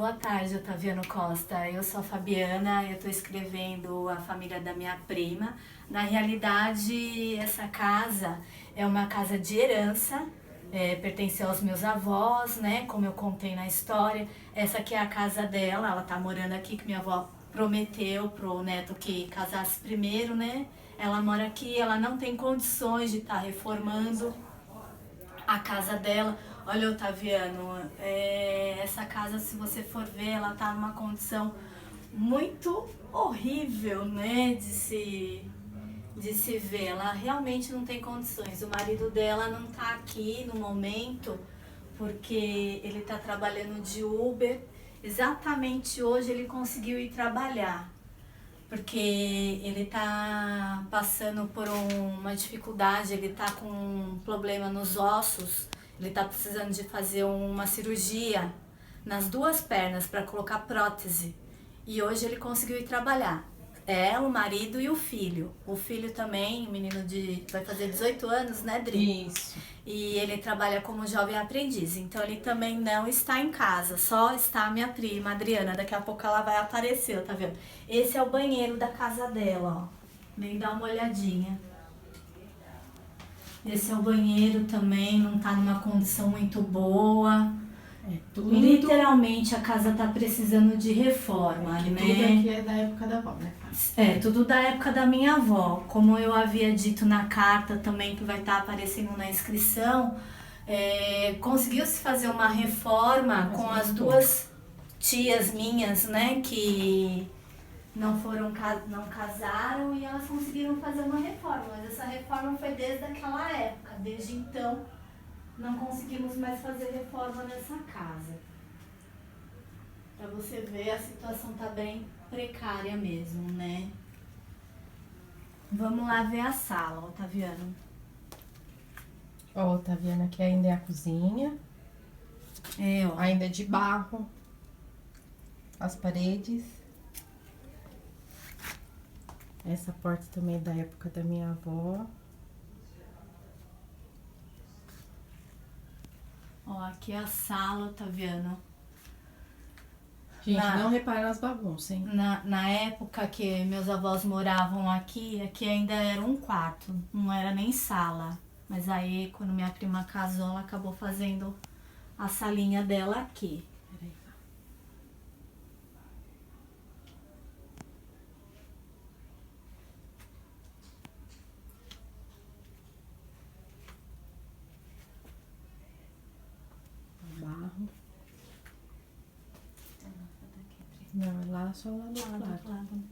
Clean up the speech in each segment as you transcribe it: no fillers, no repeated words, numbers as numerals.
Boa tarde, Otaviano Costa. Eu sou a Fabiana, eu estou escrevendo a família da minha prima. Na realidade, essa casa é uma casa de herança, pertenceu aos meus avós, né? Como eu contei na história. Essa aqui é a casa dela, ela tá morando aqui, que minha avó prometeu pro neto que casasse primeiro, né? Ela mora aqui, ela não tem condições de estar reformando a casa dela. Olha, Otaviano, essa casa, se você for ver, ela tá numa condição muito horrível, né, de se ver. Ela realmente não tem condições. O marido dela não tá aqui no momento, porque ele tá trabalhando de Uber. Exatamente hoje ele conseguiu ir trabalhar, porque ele tá passando por uma dificuldade, ele tá com um problema nos ossos, ele tá precisando de fazer uma cirurgia nas duas pernas para colocar prótese. E hoje ele conseguiu ir trabalhar. É, o marido e o filho. O filho também, o menino vai fazer 18 anos, né, Dri? Isso. E ele trabalha como jovem aprendiz, então ele também não está em casa, só está a minha prima, Adriana. Daqui a pouco ela vai aparecer, tá vendo? Esse é o banheiro da casa dela, ó. Vem dar uma olhadinha. Esse é o banheiro também, não tá numa condição muito boa. Literalmente a casa tá precisando de reforma, né? Tudo aqui é da época da avó, né? Tudo da época da minha avó. Como eu havia dito na carta também, que vai estar aparecendo na inscrição, conseguiu-se fazer uma reforma com as duas tias minhas, né, que não casaram, e elas conseguiram fazer uma reforma. Mas essa reforma foi desde aquela época. Desde então, não conseguimos mais fazer reforma nessa casa. Pra você ver, a situação tá bem precária mesmo, né? Vamos lá ver a sala, Otaviano. Ó, tá vendo aqui ainda é a cozinha. Ó. Ainda é de barro. As paredes. Essa porta também é da época da minha avó. Ó, aqui é a sala, Otaviano. Gente, não repara nas bagunças, hein? Na época que meus avós moravam aqui ainda era um quarto, não era nem sala. Mas aí, quando minha prima casou, ela acabou fazendo a salinha dela aqui. Peraí. Barro. Não, é lá só lá do outro lado.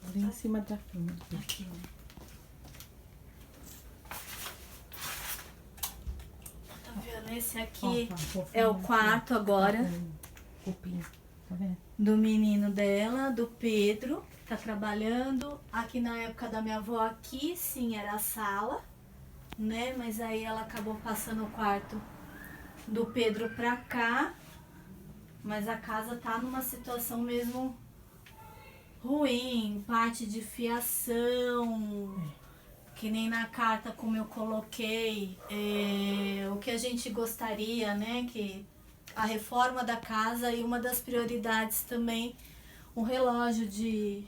Ali em cima da cama. Aqui, ó. Tá vendo? Esse aqui é o quarto agora Cupim, tá vendo? do menino dela, do Pedro, tá trabalhando. Aqui na época da minha avó, aqui sim era a sala, né? Mas aí ela acabou passando o quarto do Pedro pra cá. Mas a casa tá numa situação mesmo ruim, parte de fiação, que nem na carta como eu coloquei, o que a gente gostaria, né, que a reforma da casa, e uma das prioridades também, um relógio de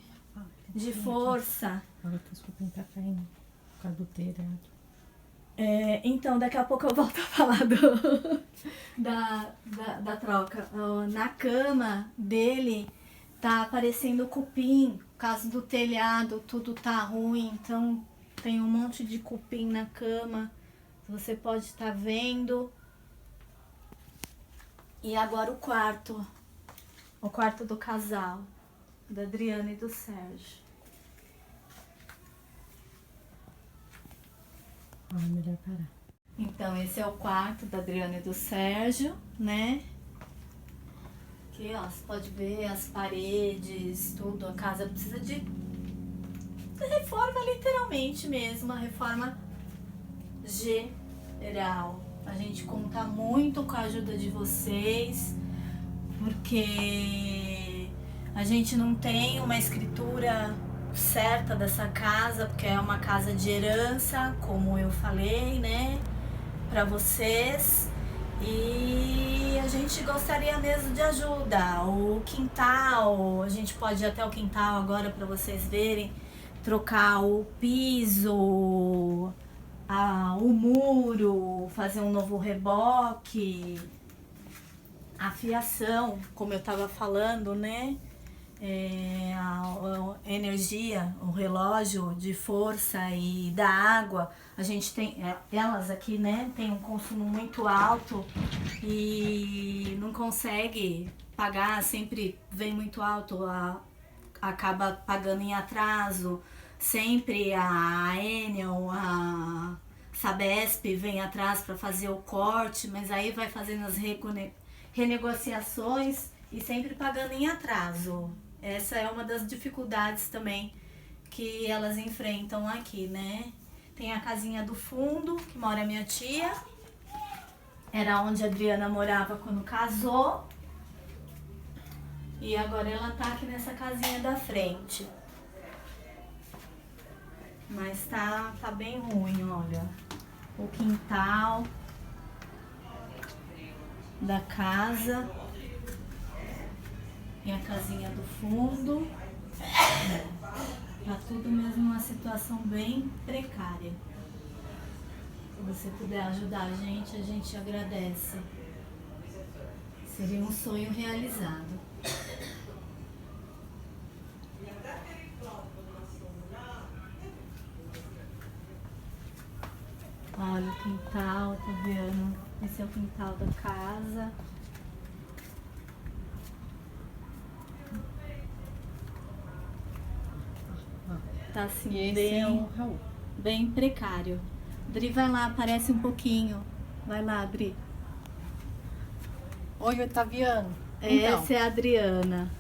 força. Olha que os cupim tá caindo por causa do telhado. Então, daqui a pouco eu volto a falar da troca. Na cama dele tá aparecendo cupim, por causa do telhado, tudo tá ruim, então tem um monte de cupim na cama, você pode estar vendo. E agora o quarto do casal, da Adriana e do Sérgio. Melhor parar. Então, esse é o quarto da Adriana e do Sérgio, né? Aqui, ó, você pode ver as paredes, tudo. A casa precisa de reforma, literalmente mesmo, uma reforma geral. A gente conta muito com a ajuda de vocês, porque a gente não tem uma escritura certa dessa casa, porque é uma casa de herança, como eu falei, né, para vocês. E a gente gostaria mesmo de ajuda. O quintal, a gente pode ir até o quintal agora para vocês verem, trocar o piso, o muro, fazer um novo reboque, a fiação, como eu estava falando, né? A energia, o relógio de força e da água, a gente tem, elas aqui, né, tem um consumo muito alto e não consegue pagar, sempre vem muito alto, acaba pagando em atraso, sempre a Enel, a Sabesp vem atrás para fazer o corte, mas aí vai fazendo as renegociações e sempre pagando em atraso. Essa é uma das dificuldades também que elas enfrentam aqui, né? Tem a casinha do fundo, que mora a minha tia. Era onde a Adriana morava quando casou. E agora ela tá aqui nessa casinha da frente. Mas tá bem ruim, olha. O quintal da casa. E a casinha do fundo. Tá tudo mesmo uma situação bem precária. Se você puder ajudar a gente agradece. Seria um sonho realizado. Olha o quintal, tá vendo? Esse é o quintal da casa. Tá assim, E esse bem, é o Raul. bem precário. Dri, vai lá, aparece um pouquinho. Vai lá, Dri. Oi, Otaviano. Essa é a Adriana.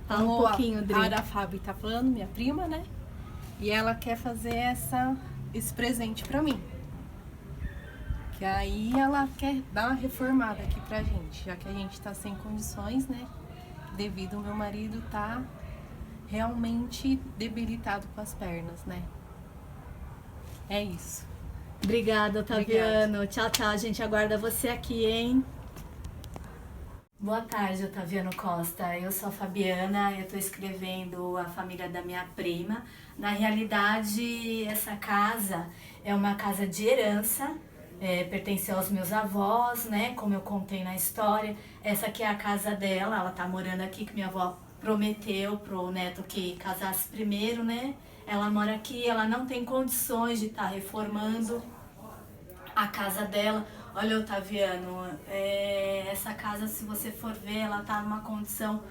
Fala um pouquinho, Dri. A Fabi tá falando, minha prima, né? E ela quer fazer esse presente pra mim. Que aí ela quer dar uma reformada aqui pra gente, já que a gente tá sem condições, né? Devido ao meu marido tá realmente debilitado com as pernas, né? É isso. Obrigada, Otaviano. Tchau, tchau. A gente aguarda você aqui, hein? Boa tarde, Otaviano Costa. Eu sou a Fabiana, eu tô escrevendo a família da minha prima. Na realidade, essa casa é uma casa de herança, pertence aos meus avós, né? Como eu contei na história. Essa aqui é a casa dela, ela tá morando aqui, que minha avó prometeu pro neto que casasse primeiro, né? Ela mora aqui, ela não tem condições de estar reformando a casa dela. Olha, Otaviano, essa casa, se você for ver, ela tá numa condição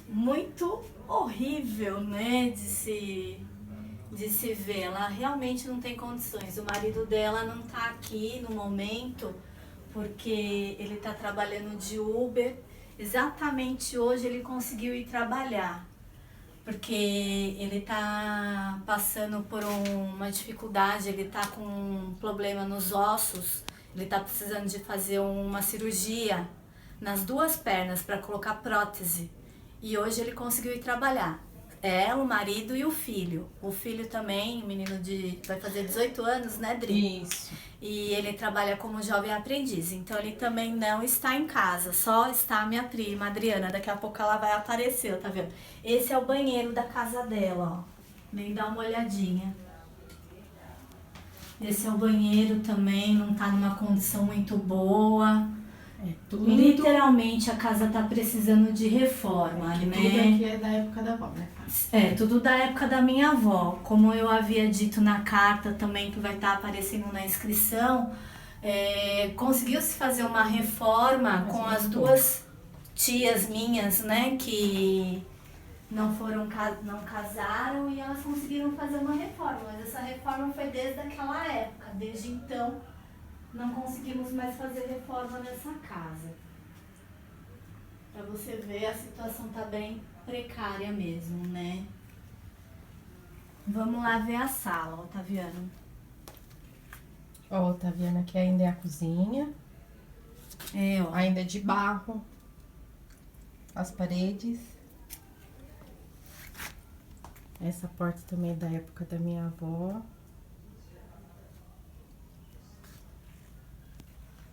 muito horrível, né, de se ver. Ela realmente não tem condições. O marido dela não tá aqui no momento, porque ele tá trabalhando de Uber. Exatamente hoje ele conseguiu ir trabalhar, porque ele tá passando por uma dificuldade, ele tá com um problema nos ossos, ele tá precisando de fazer uma cirurgia nas duas pernas para colocar prótese. E hoje ele conseguiu ir trabalhar. O marido e o filho. O filho também, o menino vai fazer 18 anos, né, Dri? Isso. E ele trabalha como jovem aprendiz, então ele também não está em casa, só está a minha prima, Adriana. Daqui a pouco ela vai aparecer, tá vendo? Esse é o banheiro da casa dela, ó. Vem dar uma olhadinha. Esse é o banheiro também, não tá numa condição muito boa. Literalmente a casa tá precisando de reforma, né? Tudo aqui é da época da avó, né? Tudo da época da minha avó. Como eu havia dito na carta também, que vai estar aparecendo na inscrição, conseguiu-se fazer uma reforma com as duas tias minhas, né, que não casaram, e elas conseguiram fazer uma reforma. Mas essa reforma foi desde aquela época. Desde então, não conseguimos mais fazer reforma nessa casa. Pra você ver, a situação tá bem precária mesmo, né? Vamos lá ver a sala, Otaviano. Ó, Otaviano, aqui ainda é a cozinha. Ó. Ainda é de barro. As paredes. Essa porta também é da época da minha avó.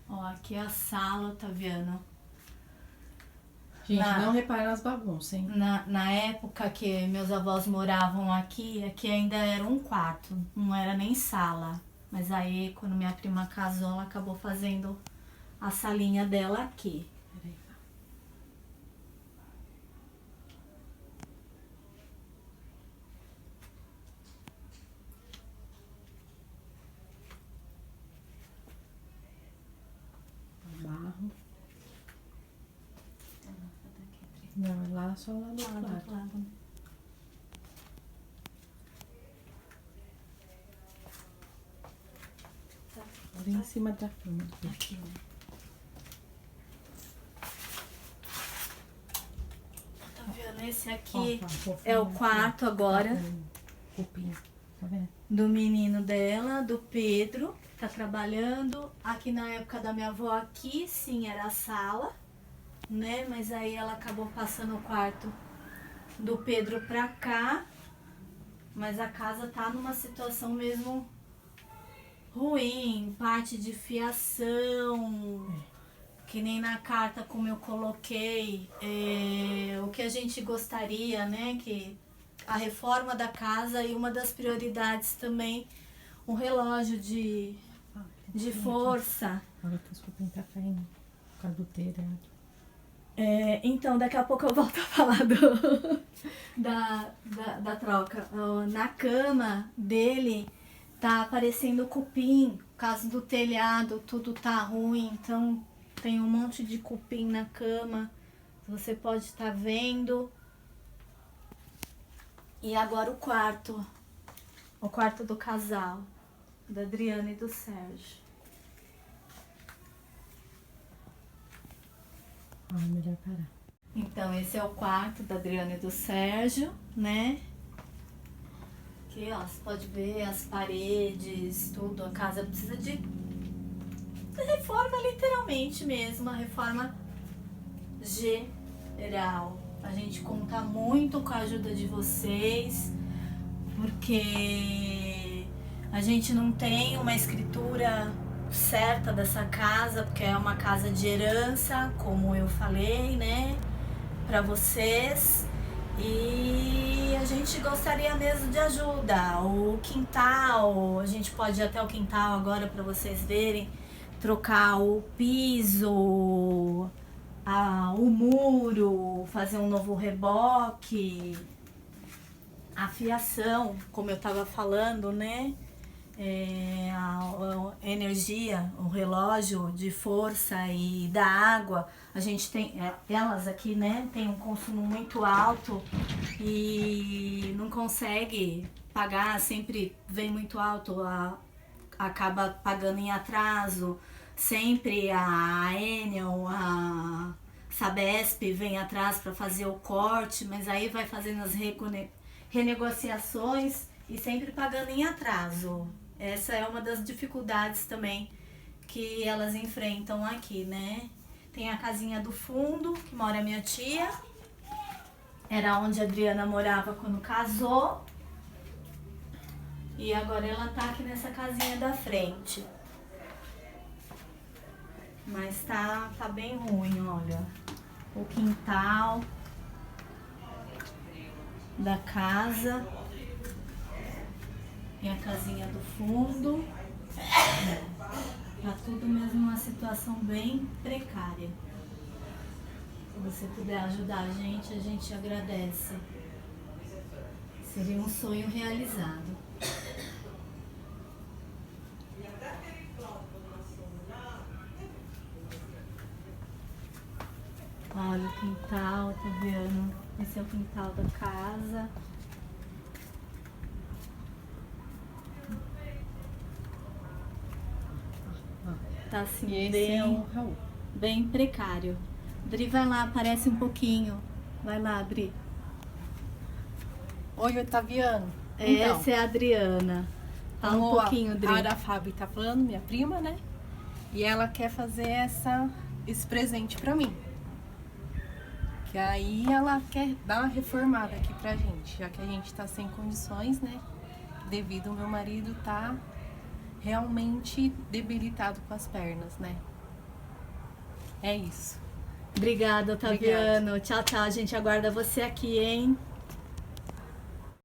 Ó, aqui é a sala, tá vendo? Gente, não repara nas bagunças, hein? Na época que meus avós moravam aqui ainda era um quarto, não era nem sala. Mas aí, quando minha prima casou, ela acabou fazendo a salinha dela aqui. Peraí. Barro. Não, é lá só lá do outro lado. Ali em cima da cama. Aqui, né? Tá vendo? Esse aqui é o quarto agora Cupim, tá vendo? do menino dela, do Pedro, que tá trabalhando. Aqui na época da minha avó, aqui sim era a sala, né? Mas aí ela acabou passando o quarto do Pedro pra cá. Mas a casa tá numa situação mesmo ruim, parte de fiação, que nem na carta como eu coloquei, o que a gente gostaria, né, que a reforma da casa e uma das prioridades também, um relógio de força. Olha que os cupim tá caindo por causa do telhado. Então, daqui a pouco eu volto a falar da troca. Na cama dele tá aparecendo cupim, por causa do telhado, tudo tá ruim, então tem um monte de cupim na cama, você pode estar vendo. E agora o quarto do casal, da Adriana e do Sérgio. Melhor parar. Então, esse é o quarto da Adriana e do Sérgio, né? Aqui, ó, você pode ver as paredes, tudo. A casa precisa de reforma, literalmente mesmo, uma reforma geral. A gente conta muito com a ajuda de vocês, porque a gente não tem uma escritura certa dessa casa, porque é uma casa de herança, como eu falei, né, para vocês. E a gente gostaria mesmo de ajuda. O quintal, a gente pode ir até o quintal agora para vocês verem, trocar o piso, o muro, fazer um novo reboque, a fiação, como eu tava falando, né? A energia, o relógio de força e da água, a gente tem, elas aqui, né, tem um consumo muito alto e não consegue pagar, sempre vem muito alto, acaba pagando em atraso, sempre a Enel, a Sabesp vem atrás para fazer o corte, mas aí vai fazendo as renegociações e sempre pagando em atraso. Essa é uma das dificuldades também que elas enfrentam aqui, né? Tem a casinha do fundo, que mora minha tia. Era onde a Adriana morava quando casou. E agora ela tá aqui nessa casinha da frente. Mas tá bem ruim, olha. O quintal da casa. E a casinha do fundo. Tá tudo mesmo uma situação bem precária. Se você puder ajudar a gente agradece. Seria um sonho realizado. Olha o quintal, tá vendo? Esse é o quintal da casa. Tá assim, E esse bem, é o Raul. bem precário. Dri, vai lá, aparece um pouquinho. Vai lá, Dri. Oi, Otaviano. Essa é a Adriana. Fala um pouquinho, Dri. A Fábio tá falando, minha prima, né? E ela quer fazer esse presente pra mim. Que aí ela quer dar uma reformada aqui pra gente, já que a gente tá sem condições, né? Devido ao meu marido tá realmente debilitado com as pernas, né? É isso. Obrigada, Otaviano. Tchau, tchau. A gente aguarda você aqui, hein?